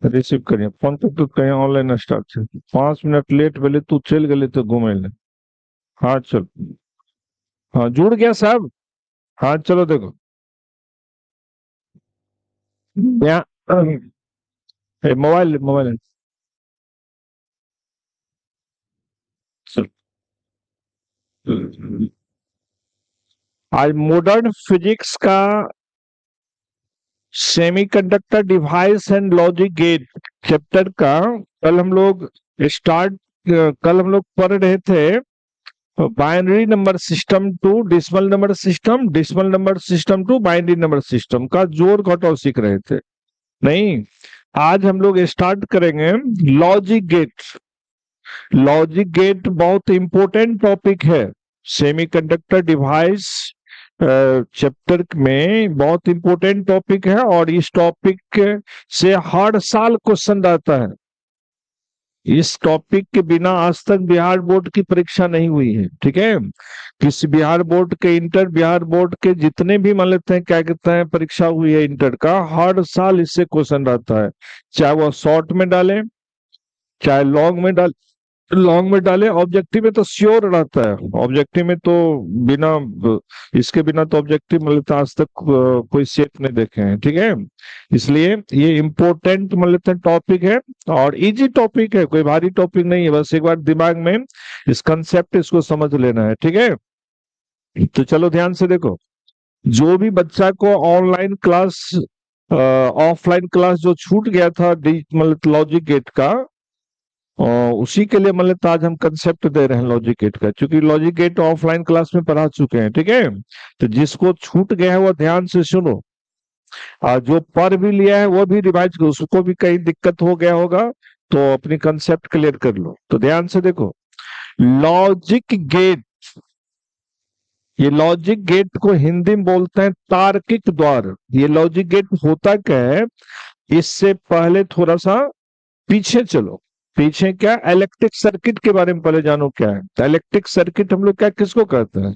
Receive करिए phone पे तो कहीं ऑनलाइन स्टार्ट छे 5 मिनट लेट भेले तू चल गेले तो घूमे ले। हाँ चल। हाँ जुड़ गया साहब। हाँ चलो देखो। यहाँ मोबाइल मोबाइल चल। आज मॉडर्न फिजिक्स का semiconductor device and logic gate chapter का कल हम लोग स्टार्ट कल हम लोग पढ़ रहे थे binary number system to decimal number system to binary number system का जोड़ घटाव सीख रहे थे। नहीं, आज हम लोग स्टार्ट करेंगे लॉजिक गेट। लॉजिक गेट बहुत इंपॉर्टेंट टॉपिक है सेमीकंडक्टर डिवाइस चैप्टर में, बहुत इंपॉर्टेंट टॉपिक है और इस टॉपिक से हर साल क्वेश्चन रहता है। इस टॉपिक के बिना आज तक बिहार बोर्ड की परीक्षा नहीं हुई है, ठीक है। किसी बिहार बोर्ड के इंटर बिहार बोर्ड के जितने भी मान लेते हैं क्या कहते हैं परीक्षा हुई है इंटर का, हर साल इससे क्वेश्चन रहता है। चाहे वह शॉर्ट में डाले चाहे लॉन्ग में डाले, ऑब्जेक्टिव में तो श्योर रहता है। ऑब्जेक्टिव में तो बिना इसके बिना तो ऑब्जेक्टिव मतलब आज तक कोई सेट नहीं देखे हैं, ठीक है। इसलिए ये इम्पोर्टेंट मतलब टॉपिक है और इजी टॉपिक है, कोई भारी टॉपिक नहीं है। बस एक बार दिमाग में इस कंसेप्ट इसको समझ लेना है, ठीक है। तो चलो ध्यान से देखो, जो भी बच्चा को ऑनलाइन क्लास ऑफलाइन क्लास जो छूट गया था मतलब लॉजिक गेट का, और उसी के लिए मतलब आज हम कंसेप्ट दे रहे हैं लॉजिक गेट का, क्योंकि लॉजिक गेट ऑफलाइन क्लास में पढ़ा चुके हैं, ठीक है। तो जिसको छूट गया है वो ध्यान से सुनो, और जो पढ़ भी लिया है वो भी रिवाइज करो, उसको भी कहीं दिक्कत हो गया होगा तो अपनी कंसेप्ट क्लियर कर लो। तो ध्यान से देखो, लॉजिक गेट, ये लॉजिक गेट को हिंदी में बोलते हैं तार्किक द्वार। ये लॉजिक गेट होता क्या है, इससे पहले थोड़ा सा पीछे चलो। पीछे क्या, इलेक्ट्रिक सर्किट के बारे में पहले जानो क्या है। इलेक्ट्रिक सर्किट हम लोग क्या किसको कहते हैं,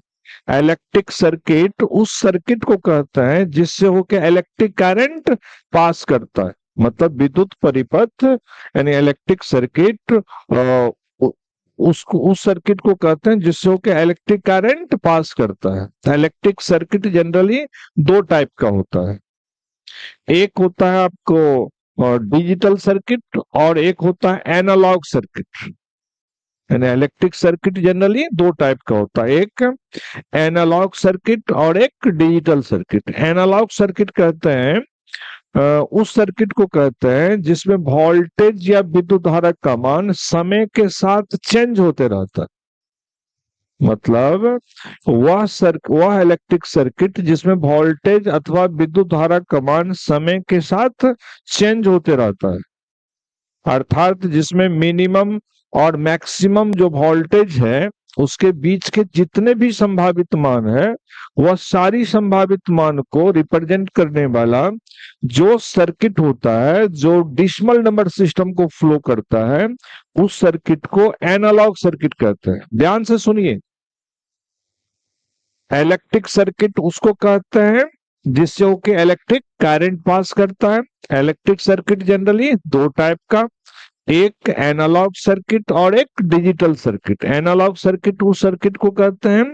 इलेक्ट्रिक सर्किट उस सर्किट को कहते हैं जिससे होकर इलेक्ट्रिक करंट पास करता है। मतलब विद्युत परिपथ यानी इलेक्ट्रिक सर्किट उसको उस सर्किट को कहते हैं जिससे होकर इलेक्ट्रिक करंट पास करता है। इलेक्ट्रिक सर्किट जनरली दो टाइप का होता है, एक होता है आपको डिजिटल सर्किट और एक होता है एनालॉग सर्किट। यानी इलेक्ट्रिक सर्किट जनरली दो टाइप का होता है, एक एनालॉग सर्किट और एक डिजिटल सर्किट। एनालॉग सर्किट कहते हैं उस सर्किट को कहते हैं जिसमें वोल्टेज या विद्युत धारा का मान समय के साथ चेंज होते रहता है। मतलब वह इलेक्ट्रिक सर्किट जिसमें वोल्टेज अथवा विद्युत धारा का मान समय के साथ चेंज होते रहता है, अर्थात जिसमें मिनिमम और मैक्सिमम जो वोल्टेज है उसके बीच के जितने भी संभावित मान है, वह सारी संभावित मान को रिप्रेजेंट करने वाला जो सर्किट होता है, जो डिसिमल नंबर सिस्टम को फ्लो करता है, उस सर्किट को एनालॉग सर्किट कहते हैं। ध्यान से सुनिए, इलेक्ट्रिक सर्किट उसको कहते हैं जिससे होके इलेक्ट्रिक करंट पास करता है। इलेक्ट्रिक सर्किट जनरली दो टाइप का, एक एनालॉग सर्किट और एक डिजिटल सर्किट। एनालॉग सर्किट उस सर्किट को कहते हैं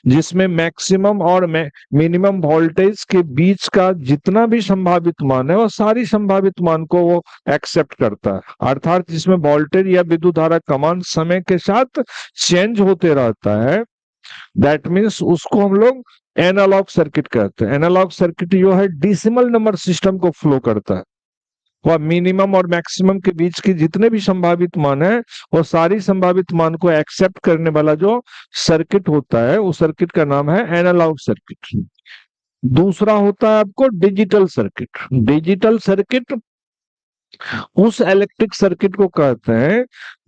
जिसमें मैक्सिमम और मिनिमम वोल्टेज के बीच का जितना भी संभावित मान है, वो सारी संभावित मान को वो एक्सेप्ट करता है, अर्थात जिसमें वोल्टेज या विद्युत धारा का मान समय के साथ चेंज होते रहता है। दैट मीन्स उसको हम लोग एनालॉग सर्किट कहते हैं। एनालॉग सर्किट जो है डिसिमल नंबर सिस्टम को फ्लो करता है, वह मिनिमम और मैक्सिमम के बीच की जितने भी संभावित मान है वो सारी संभावित मान को एक्सेप्ट करने वाला जो सर्किट होता है उस सर्किट का नाम है एनालॉग सर्किट। दूसरा होता है आपको डिजिटल सर्किट। डिजिटल सर्किट उस इलेक्ट्रिक सर्किट को कहते हैं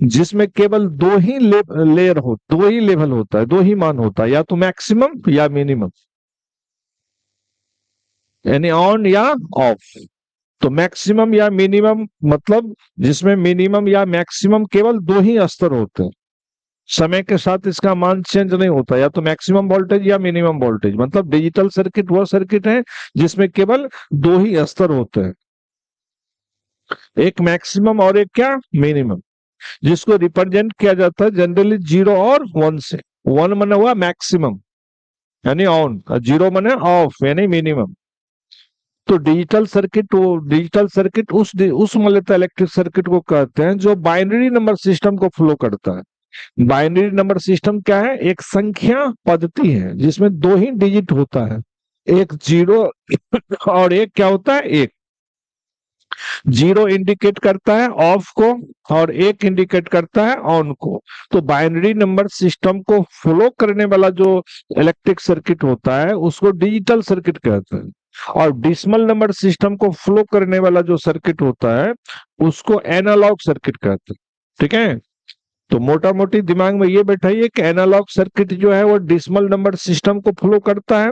जिसमें केवल दो ही दो ही लेवल होता है, दो ही मान होता है, या तो मैक्सिमम या मिनिमम, यानी ऑन या ऑफ। तो मैक्सिमम या मिनिमम मतलब जिसमें मिनिमम या मैक्सिमम केवल दो ही स्तर होते हैं, समय के साथ इसका मान चेंज नहीं होता, या तो मैक्सिमम वोल्टेज या मिनिमम वोल्टेज। मतलब डिजिटल सर्किट वह सर्किट है जिसमें केवल दो ही स्तर होते हैं। एक मैक्सिमम और एक क्या, मिनिमम, जिसको रिप्रेजेंट किया जाता है जनरली 0 और 1 से। 1 माने हुआ मैक्सिमम यानी ऑन, 0 माने ऑफ यानी मिनिमम। तो डिजिटल सर्किट उस मूलतः इलेक्ट्रिक सर्किट को कहते हैं जो बाइनरी नंबर सिस्टम को फ्लो करता है। बाइनरी नंबर सिस्टम क्या है, एक संख्या पद्धति है जिसमें दो ही डिजिट होता है, एक जीरो और एक क्या होता है, एक। जीरो इंडिकेट करता है ऑफ को और एक इंडिकेट करता है ऑन को। तो बाइनरी नंबर सिस्टम को फ्लो करने वाला जो इलेक्ट्रिक सर्किट होता है उसको डिजिटल सर्किट कहते हैं, और डेसिमल नंबर सिस्टम को फ्लो करने वाला जो सर्किट होता है उसको एनालॉग सर्किट कहते हैं। ठीक है, तो मोटा मोटी दिमाग में ये बैठाइए कि एनालॉग सर्किट जो है वो डेसिमल नंबर सिस्टम को फ्लो करता है,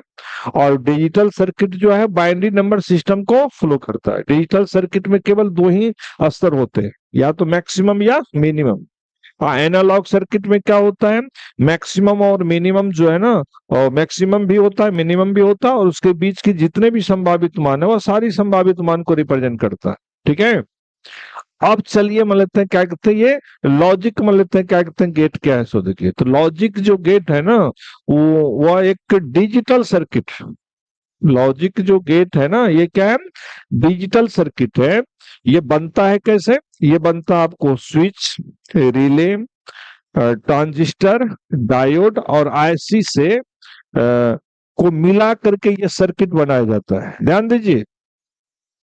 और डिजिटल सर्किट जो है बाइनरी नंबर सिस्टम को फ्लो करता है। डिजिटल सर्किट में केवल दो ही स्तर होते हैं, या तो मैक्सिमम या मिनिमम। हाँ, एनालॉग सर्किट में क्या होता है, मैक्सिमम और मिनिमम जो है ना, और मैक्सिमम भी होता है मिनिमम भी होता है, और उसके बीच की जितने भी संभावित मान है वो सारी संभावित मान को रिप्रेजेंट करता है। ठीक है, अब चलिए मान लेते हैं क्या कहते हैं, ये लॉजिक मान लेते हैं क्या कहते हैं, गेट क्या है। सो देखिए, तो लॉजिक जो गेट है ना, वो एक डिजिटल सर्किट। लॉजिक जो गेट है ना, ये क्या है, डिजिटल सर्किट है। ये बनता है कैसे, ये बनता है आपको स्विच, रिले, ट्रांजिस्टर, डायोड और आईसी से को मिला करके ये सर्किट बनाया जाता है। ध्यान दीजिए,